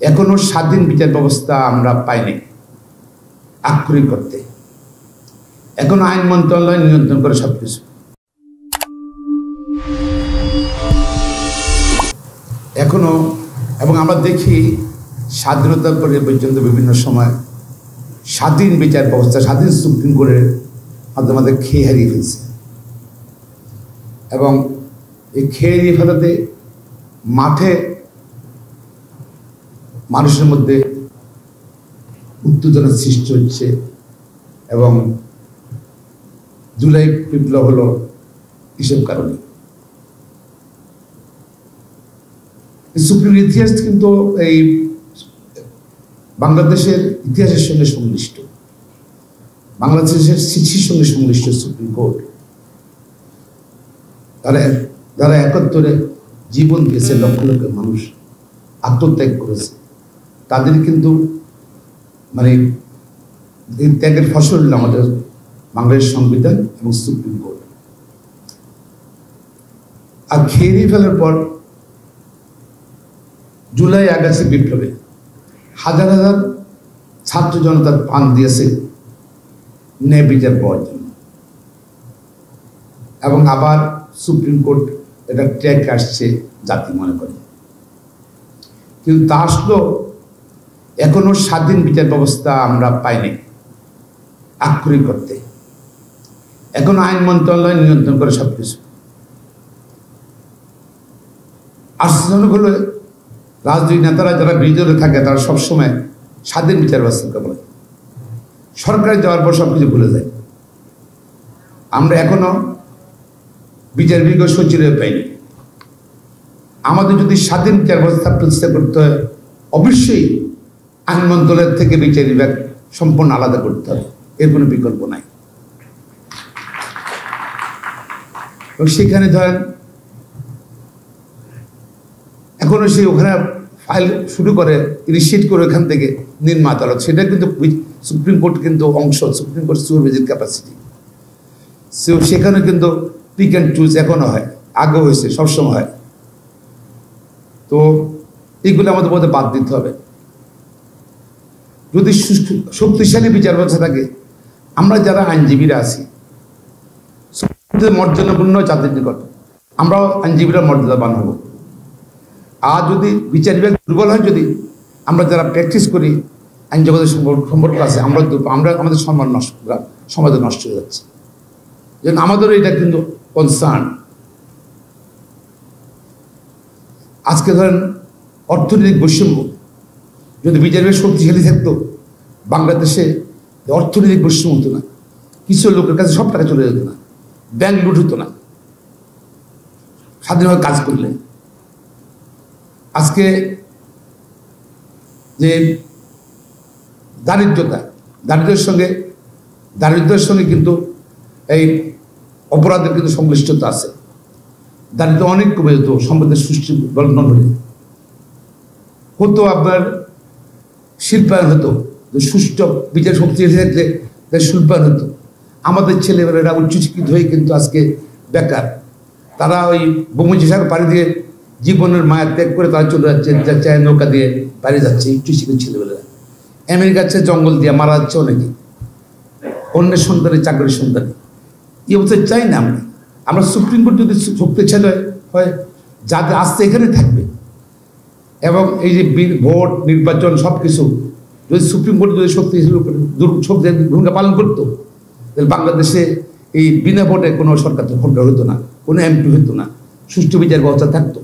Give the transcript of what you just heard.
এখনো স্বাধীন বিচার ব্যবস্থা আমরা পাইনি আক্ষরিক করতে। এখন আইন মন্ত্রণালয় নিয়ন্ত্রণ করে সবকিছু। এখনো এবং আমরা দেখি স্বাধীনতার পরে পর্যন্ত বিভিন্ন সময় স্বাধীন বিচার ব্যবস্থা, স্বাধীন সুপ্রিম কোর্টের মাধ্যমে খেয়ে হারিয়ে ফেলছে। এবং এই খেয়ে হারিয়ে ফেলাতে মাঠে মানুষের মধ্যে উত্তেজনার সৃষ্টি হচ্ছে এবং জুলাই বিপ্লব হলো এসব কারণে। সুপ্রিম ইতিহাস কিন্তু এই বাংলাদেশের ইতিহাসের সঙ্গে সংশ্লিষ্ট, বাংলাদেশের স্মৃতির সঙ্গে সংশ্লিষ্ট সুপ্রিম কোর্ট। যারা ৭১ জীবন দিয়েছে, লক্ষ লক্ষ মানুষ আত্মত্যাগ করেছে, তাদের কিন্তু মানে ত্যাগের ফসল আমাদের বাংলাদেশ সংবিধান এবং সুপ্রিম কোর্ট। আর খেয়ে ফেলার পর জুলাই আগস্ট বিপ্লবে হাজার হাজার ছাত্র জনতার প্রাণ দিয়েছে ন্যায় বিচার পাওয়ার জন্য। এবং আবার সুপ্রিম কোর্ট এটা ট্র্যাক আসছে জাতি মনে করে, কিন্তু তা আসলো এখনো স্বাধীন বিচার ব্যবস্থা আমরা পাইনি আক্ষরিক করতে। এখন আইন মন্ত্রণালয় নিয়ন্ত্রণ করে সবকিছু। আশ্চর্যজনক হলো রাজনৈতিক নেতারা যারা বিরোধী থাকে তারা সবসময় স্বাধীন বিচার ব্যবস্থাকে বলে, সরকারে যাওয়ার পর সবকিছু ভুলে যায়। আমরা এখনো বিচার বিভাগ সচিব পাইনি। আমাদের যদি স্বাধীন বিচার ব্যবস্থা প্রতিষ্ঠা করতে হয়, অবশ্যই আইন মন্ত্রণালয় থেকে বিচার বিভাগ সম্পূর্ণ আলাদা করতে হবে, এর কোনো বিকল্প নাই। এবং সেখানে ধরেন এখনো সে ওখানে ফাইল শুরু করে, ইনিশিয়েট করে ওখান থেকে নিম্ন আদালত, সেটা কিন্তু সুপ্রিম কোর্ট কিন্তু অংশ, সুপ্রিম কোর্ট সুপারভাইজিং ক্যাপাসিটি। সেখানে কিন্তু পিক অ্যান্ড চুজ এখনো হয়, আগেও হয়েছে, সবসময় হয়। তো এইগুলো আমাদের মধ্যে বাদ দিতে হবে। যদি শক্তিশালী বিচার ব্যবস্থা থাকে, আমরা যারা আইনজীবীরা আছি মর্যাদাপূর্ণ জাতির নিকট আমরাও আইনজীবীরা মর্যাদাবান হব। আর যদি বিচার বিভাগ দুর্বল হয়, যদি আমরা যারা প্র্যাকটিস করি আইন জগতের সম্পর্ক আছে, আমরা আমাদের সম্মান নষ্ট, সমাজে নষ্ট হয়ে যাচ্ছে। যেন আমাদেরও এটা কিন্তু কনসার্ন। আজকে ধরেন অর্থনৈতিক বৈষম্য, যদি বিচার বিভাগ শক্তিশালী থাকতো, বাংলাদেশে অর্থনৈতিক বৈষম্য হতো না, কিছু লোকের কাছে সব টাকা চলে যেত না, ব্যাংক লুট হতো না স্বাধীনভাবে কাজ করলে। আজকে যে দারিদ্রের সঙ্গে কিন্তু এই অপরাধের কিন্তু সংশ্লিষ্টতা আছে। দারিদ্র অনেক কমে যেত সম্পদের সৃষ্টি বর্ণন হতো, আপনার শিল্পায়ন হতো, সুষ্ঠু বিচার শক্তিশালী থাকলে শিল্পায়ন হতো। আমাদের ছেলেমেয়েরা উচ্চশিক্ষিত হয়ে কিন্তু আজকে বেকার, তারা ওই বঙ্গোপসাগর পাড়ি দিয়ে জীবনের মায়া ত্যাগ করে তারা চলে যাচ্ছে, চায় নৌকা দিয়ে বাইরে যাচ্ছে উচ্চশিক্ষিত ছেলেমেয়েরা। আমেরিকার চেয়ে জঙ্গল দিয়ে মারা যাচ্ছে অনেকে, অন্যের সন্তানে, চাকরির সন্তানে। এই অবস্থা চাই না আমরা। সুপ্রিম কোর্ট যদি শক্তিশালী হয়, যাদের আসতে এখানে থাকবে, এবং এই যে ভোট নির্বাচন সব কিছু যদি সুপ্রিম কোর্ট যদি শক্তিশালী ভূমিকা পালন করতো, তাহলে বাংলাদেশে এই বিনা ভোটে কোনো সরকার হতো না, কোনো এমপি হতো না, সুষ্ঠু বিচার ব্যবস্থা থাকতো।